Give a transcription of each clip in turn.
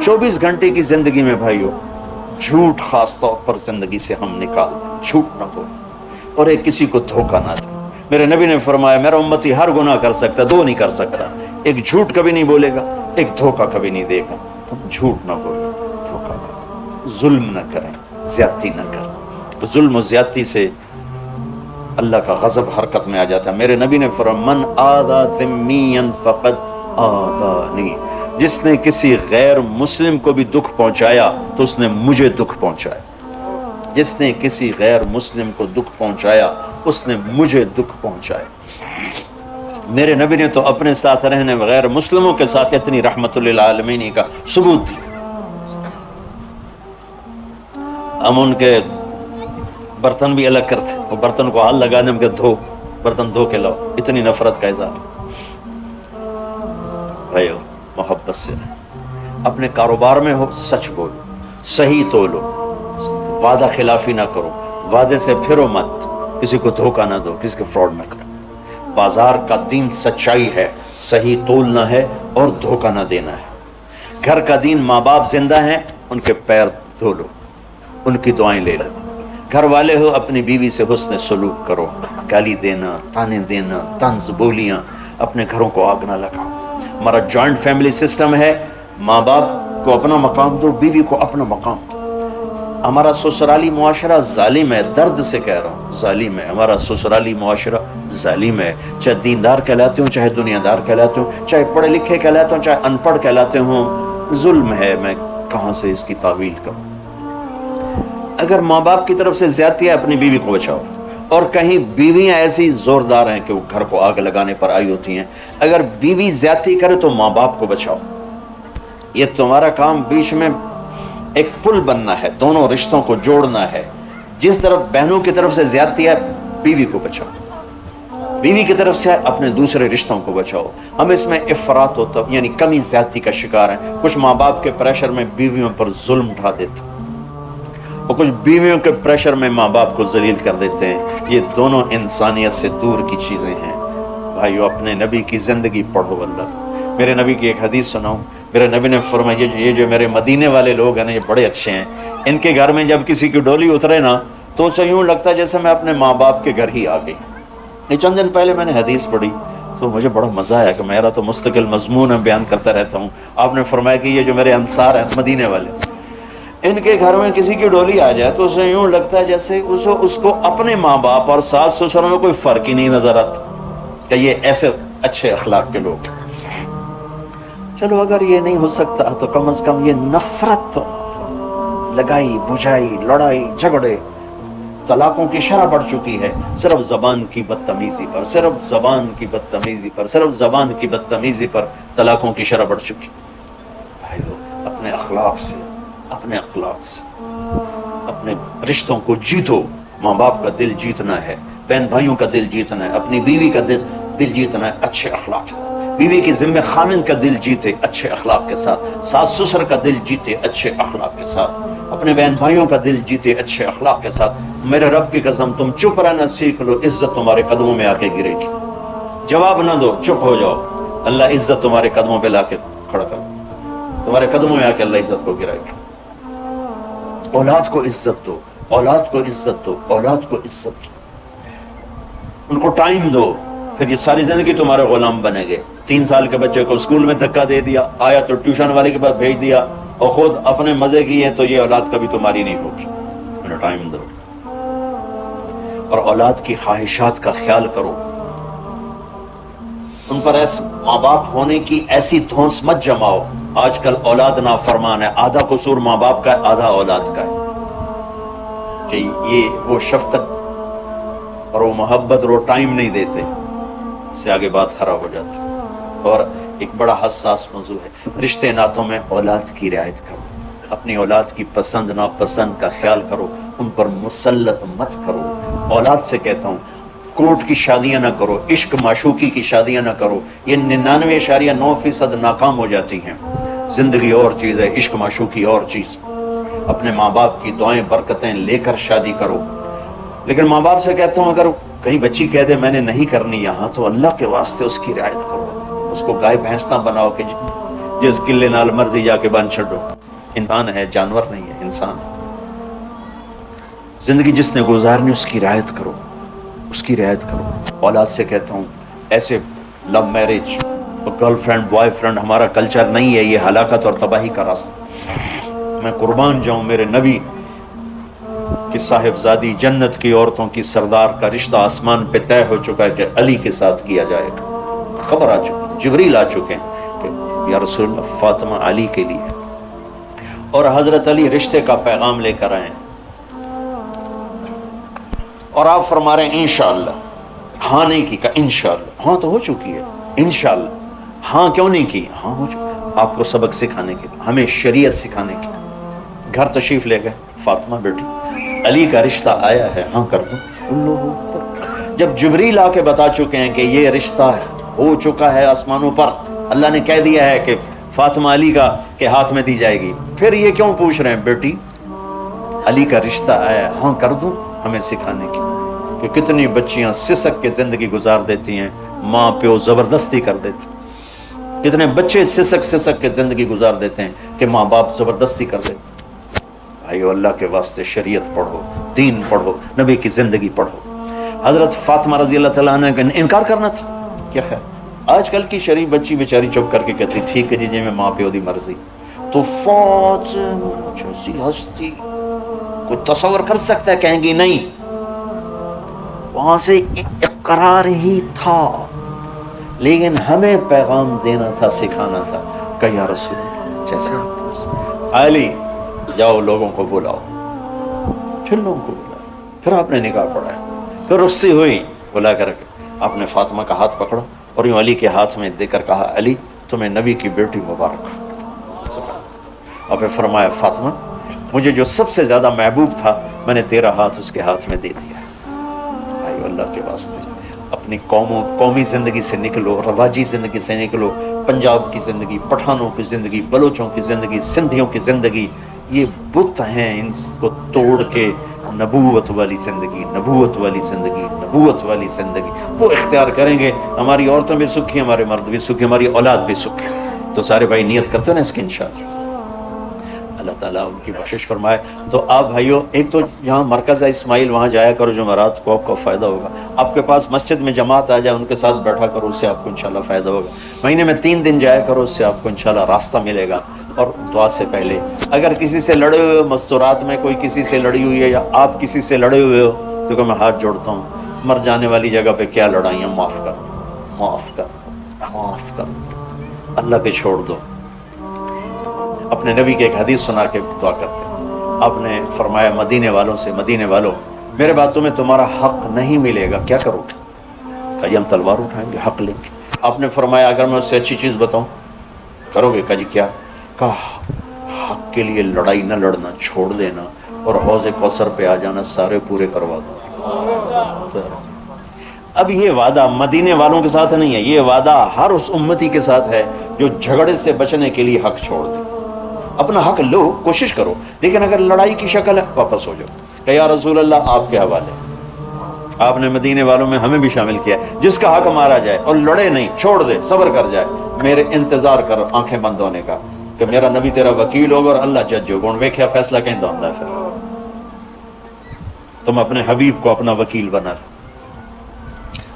24 घंटे की जिंदगी में भाइयों झूठ खास तौर पर जिंदगी से हम निकाल दें, झूठ ना बोलें और एक किसी को धोखा ना दें। मेरे नबी ने फरमाया मेरा उम्मती हर गुनाह कर सकता, दो नहीं कर सकता, एक झूठ कभी नहीं बोलेगा, एक धोखा कभी नहीं देगा। तुम झूठ ना बोलो, धोखा ना दो, जुल्म ना करें, ज्यादती ना करें। जुल्म और ज्यादती से अल्लाह का गजब हरकत में आ जाता है। मेरे नबी ने फरमाया मन आदा ज़िम्मियन फ़क़द आदानी, जिसने किसी गैर मुस्लिम को भी दुख पहुंचाया तो उसने मुझे दुख पहुंचाया। जिसने किसी गैर मुस्लिम को दुख पहुंचाया उसने मुझे दुख पहुंचाया। मेरे नबी ने तो अपने साथ रहने गैर मुस्लिमों के साथ इतनी रहमतुल लिल आलमीन का सबूत दिया। हम उनके बर्तन भी अलग करते, वो बर्तन को हाथ लगाने में धो, बर्तन धो के लाओ, इतनी नफरत का इज़हार। भाइयों मोहब्बत से अपने कारोबार में हो सच बोलो, सही तोलो, वादा खिलाफी ना करो, वादे से फिरो मत, किसी को धोखा ना दो, किसी को फ्रॉड ना करो। बाजार का दीन सच्चाई है, सही तोलना है और धोखा ना देना है। घर का दीन माँ बाप जिंदा हैं, उनके पैर धो लो, उनकी दुआएं ले लो। घर वाले हो अपनी बीवी से हुस्न सलूक करो, गाली देना, ताने देना, तंज बोलियां, अपने घरों को आग ना लगाओ। हमारा जॉइंट फैमिली सिस्टम है, माँ बाप को अपना मकाम दो, बीवी को अपना मकाम दो। हमारा ससुराली मुआशरा जालिम है, दर्द से कह रहा हूँ, जालिम है हमारा ससुराली मुआशरा, जालिम है। चाहे दीनदार कहलाते हो, चाहे दुनियादार कहलाते हो, चाहे पढ़े लिखे कहलाते हो, चाहे अनपढ़ कहलाते हो, जुल्म है। मैं कहाँ से इसकी तावील करूँ? अगर माँ बाप की तरफ से ज्यादती है, अपनी बीवी को बचाओ। और कहीं बीवियां ऐसी जोरदार हैं कि वो घर को आग लगाने पर आई होती हैं, अगर बीवी ज्यादती करे तो माँ बाप को बचाओ। ये तुम्हारा काम, बीच में एक पुल बनना है, दोनों रिश्तों को जोड़ना है। जिस तरफ बहनों की तरफ से ज्यादती है, बीवी को बचाओ, बीवी की तरफ से अपने दूसरे रिश्तों को बचाओ। हम इसमें इफरात होता यानी कमी ज्यादती का शिकार हैं। कुछ माँ बाप के प्रेशर में बीवियों पर जुल्म उठा देते, और कुछ बीवियों के प्रेशर में माँ बाप को जलील कर देते हैं। ये दोनों इंसानियत से दूर की चीजें हैं। भाइयों अपने नबी की जिंदगी पढ़ो। अल्लाह, मेरे नबी की एक हदीस सुनाऊं। मेरे नबी ने फरमाया ये जो मेरे मदीने वाले लोग हैं ना, ये बड़े अच्छे हैं। इनके घर में जब किसी की डोली उतरे ना, तो उसे यूं लगता है जैसे मैं अपने माँ बाप के घर ही आ गई। ये चंद दिन पहले मैंने हदीस पढ़ी तो मुझे बड़ा मजा आया कि मेरा तो मुस्तकिल मजमून है, बयान करता रहता हूँ। आपने फरमाया कि ये जो मेरे अंसार हैं मदीने वाले, इनके घर में किसी की डोली आ जाए तो उसे यूं लगता है जैसे उसको अपने माँ बाप और सास ससुर में कोई फर्क ही नहीं नजर आता कि ये ऐसे अच्छे अखलाक के लोग। चलो अगर ये नहीं हो सकता तो कम से कम ये नफरत तो, लगाई बुझाई, लड़ाई झगड़े, तलाकों की शरह बढ़ चुकी है सिर्फ जबान की बदतमीजी पर, सिर्फ जबान की बदतमीजी पर, सिर्फ जबान की बदतमीजी पर तलाकों की शरह बढ़ चुकी। भाइयों अपने अखलाक से, अपने अखलाक से अपने रिश्तों को जीतो। माँ बाप का दिल जीतना है, बहन भाइयों का दिल जीतना है, अपनी बीवी का दिल जीतना है अच्छे अखलाक के साथ। बीवी की जिम्मे खामिन का दिल जीते अच्छे अखलाक के साथ, सास ससुर का दिल जीते अच्छे अखलाक के साथ, अपने बहन भाइयों का दिल जीते अच्छे अखलाक के साथ। मेरे रब की कसम तुम चुप रहना सीख लो, इज्जत तुम्हारे कदमों में आके गिरेगी। जवाब ना दो, चुप हो जाओ, अल्लाह इज्जत तुम्हारे कदमों पे लाके खड़ा कर, तुम्हारे कदमों में आके अल्लाह इज्जत को गिराएगा। औलाद को इज्जत दो, औलाद को इज्जत दो, औलाद को इज्जत दो, उनको टाइम दो, फिर ये सारी जिंदगी तुम्हारे गुलाम बनेंगे। 3 साल के बच्चे को स्कूल में धक्का दे दिया, आया तो ट्यूशन वाले के पास भेज दिया, और खुद अपने मजे की है तो ये औलाद कभी तुम्हारी नहीं होगी। उन्हें टाइम दो और औलाद की ख्वाहिशात का ख्याल करो। उन पर ऐसे माँ बाप होने की ऐसी धौंस मत जमाओ। आजकल औलाद नाफरमान है, आधा कसूर माँ बाप का है, आधा औलाद का है। कि ये वो शफकत और वो मोहब्बत और वो टाइम नहीं देते, इससे आगे बात खराब हो जाती। और एक बड़ा हसास मौजू है, रिश्ते नातों में औलाद की रियायत करो, अपनी औलाद की पसंद नापसंद का ख्याल करो, उन पर मुसल्लत मत करो। औलाद से कहता हूँ कोर्ट की शादियां ना करो, इश्क माशूकी की शादियां ना करो, ये 99.9% नाकाम हो जाती हैं। जिंदगी और चीज है, इश्क माशूकी और चीज। अपने माँ बाप की दुआएं बरकतें लेकर शादी करो। लेकिन माँ बाप से कहता हूँ अगर कहीं बच्ची कह दे मैंने नहीं करनी यहाँ, तो अल्लाह के वास्ते उसकी रियायत करो, उसको गाय भैंस ना बनाओ कि जिस किले नाल मर्जी जाके बन छो। انسان ہے، جانور نہیں ہے، انسان ہے۔ زندگی جس نے گزارنی اس کی رعایت کرو، اس کی رعایت کرو۔ اولاد سے کہتا ہوں ایسے love marriage, girlfriend boyfriend ہمارا کلچر نہیں ہے، یہ ہلاکت اور تباہی کا راستہ۔ میں قربان جاؤں میرے نبی کہ صاحبزادی جنت کی عورتوں کی سردار کا رشتہ آسمان پہ طے ہو چکا ہے کہ علی کے ساتھ کیا جائے گا۔ خبر آ چکی، جبریل آ چکے ہیں کہ یا رسول اللہ فاطمہ علی کے لیے، اور حضرت علی رشتے کا پیغام لے کر آئے ہیں، اور آپ فرما رہے ہیں انشاءاللہ۔ ہاں نہیں کی، کہا انشاءاللہ۔ ہاں تو ہو چکی ہے، انشاءاللہ۔ ہاں کیوں نہیں کی؟ ہاں ہو چکی۔ آپ کو سبق سکھانے کے لیے، ہمیں شریعت سکھانے کے لیے گھر تشریف لے گئے۔ فاطمہ بیٹی علی کا رشتہ آیا ہے، ہاں کر دو۔ اللہ اکبر۔ جب جبریل آ کے بتا چکے ہیں کہ یہ رشتہ ہو چکا ہے آسمانوں پر، اللہ نے کہہ دیا ہے کہ فاطمہ علی کا کے ہاتھ میں دی جائے گی، پھر یہ کیوں پوچھ رہے ہیں بیٹی علی کا رشتہ آیا ہے، ہاں کر دوں؟ ہمیں سکھانے کی کہ کتنی بچیاں سسک کے زندگی گزار دیتی ہیں، ماں پیو زبردستی کر دیتے، کتنے بچے سسک کے زندگی گزار دیتے ہیں کہ ماں باپ زبردستی کر دیتے۔ بھائیو اللہ کے واسطے شریعت پڑھو، دین پڑھو، نبی کی زندگی پڑھو۔ حضرت فاطمہ رضی اللہ تعالیٰ عنہ کا انکار کرنا تھا، کیا خیر آج کل کی شریف بچی بیچاری چپ کر کے کہتی ٹھیک ہے جی جی میں ماں پیو دی مرضی۔ تو فاطمہ جیسی ہستی کوئی تصور کر سکتا ہے؟ کہیں گی نہیں، وہاں سے اقرار ہی تھا، لیکن ہمیں پیغام دینا تھا، سکھانا تھا کہ یا رسول اللہ جیسے علی جاؤ لوگوں کو بلاؤ، پھر لوگوں کو بلاؤ، پھر آپ نے نکاح پڑھا، پھر رخصتی ہوئی، بلا کر آپ نے فاطمہ کا ہاتھ پکڑا اور یوں علی کے ہاتھ میں دے کر کہا علی تمہیں نبی کی بیٹی مبارک ہو۔ اور پھر فرمایا فاطمہ مجھے جو سب سے زیادہ محبوب تھا میں نے تیرا ہاتھ اس کے ہاتھ میں دے دیا۔ بھائی اللہ کے واسطے اپنی قومی زندگی سے نکلو، رواجی زندگی سے نکلو، پنجاب کی زندگی، پٹھانوں کی زندگی، بلوچوں کی زندگی، سندھیوں کی زندگی، یہ بت ہیں، ان کو توڑ کے نبوت والی زندگی، نبوت والی زندگی، نبوت والی زندگی وہ اختیار کریں گے، ہماری عورتیں بھی سکھی، ہمارے مرد بھی سکھی، ہماری اولاد بھی سکھی۔ تو سارے بھائی نیت کرتے ہیں نا اس کی انشاءاللہ، اللہ تعالیٰ ان کی بخشش فرمائے۔ تو آپ بھائیو ایک تو یہاں مرکز ہے اسماعیل، وہاں جایا کرو جمعرات کو، آپ کو فائدہ ہوگا۔ آپ کے پاس مسجد میں جماعت آ جائے ان کے ساتھ بیٹھا کرو، اس سے آپ کو انشاءاللہ فائدہ ہوگا۔ مہینے میں 3 دن جایا کرو، اس سے آپ کو انشاءاللہ راستہ ملے گا۔ اور دعا سے پہلے اگر کسی سے لڑے ہوئے مستورات میں کوئی کسی سے لڑی ہوئی ہے یا آپ کسی سے لڑے ہوئے ہو تو کہ میں ہاتھ جوڑتا ہوں، مر جانے والی جگہ پہ کیا لڑائیاں، معاف کر دو، معاف کر دو، معاف کر دو، اللہ پہ چھوڑ دو۔ اپنے نبی کے ایک حدیث سنا کے دعا کرتے ہیں، آپ نے فرمایا مدینے والوں سے، مدینے والوں میرے بعد تمہیں تمہارا حق نہیں ملے گا، کیا کرو گے؟ کہا جی ہم تلوار اٹھائیں گے، حق لیں گے۔ آپ نے فرمایا اگر میں اس سے اچھی چیز بتاؤں کرو گے؟ کہا جی کیا؟ کہا حق کے لیے لڑائی نہ لڑنا، چھوڑ دینا اور حوض کوثر پہ آ جانا، سارے پورے کروا دو۔ اب یہ وعدہ مدینے والوں کے ساتھ نہیں ہے، یہ وعدہ ہر اس امتی کے ساتھ ہے جو جھگڑے سے بچنے کے لیے حق چھوڑ دے۔ اپنا حق لو، کوشش کرو، لیکن اگر لڑائی کی شکل ہے واپس ہو جاؤ کہ یا رسول اللہ آپ کے حوالے۔ آپ نے مدینے والوں میں ہمیں بھی شامل کیا ہے، جس کا حق مارا جائے اور لڑے نہیں، چھوڑ دے، صبر کر جائے، میرے انتظار کر آنکھیں بند ہونے کا کہ میرا نبی تیرا وکیل ہوگا اور اللہ جج ہوگا، ویکھیا فیصلہ کہیں ہوتا ہے۔ پھر تم اپنے حبیب کو اپنا وکیل بنا لو۔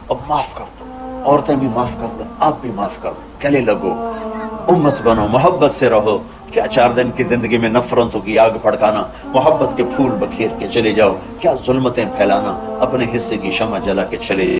اب معاف کر دو، عورتیں بھی معاف کر دو، آپ بھی معاف کر دو، گلے لگو، امت بنو، محبت سے رہو۔ کیا 4 دن کی زندگی میں نفرتوں کی آگ بھڑکانا، محبت کے پھول بکھیر کے چلے جاؤ، کیا ظلمتیں پھیلانا، اپنے حصے کی شمع جلا کے چلے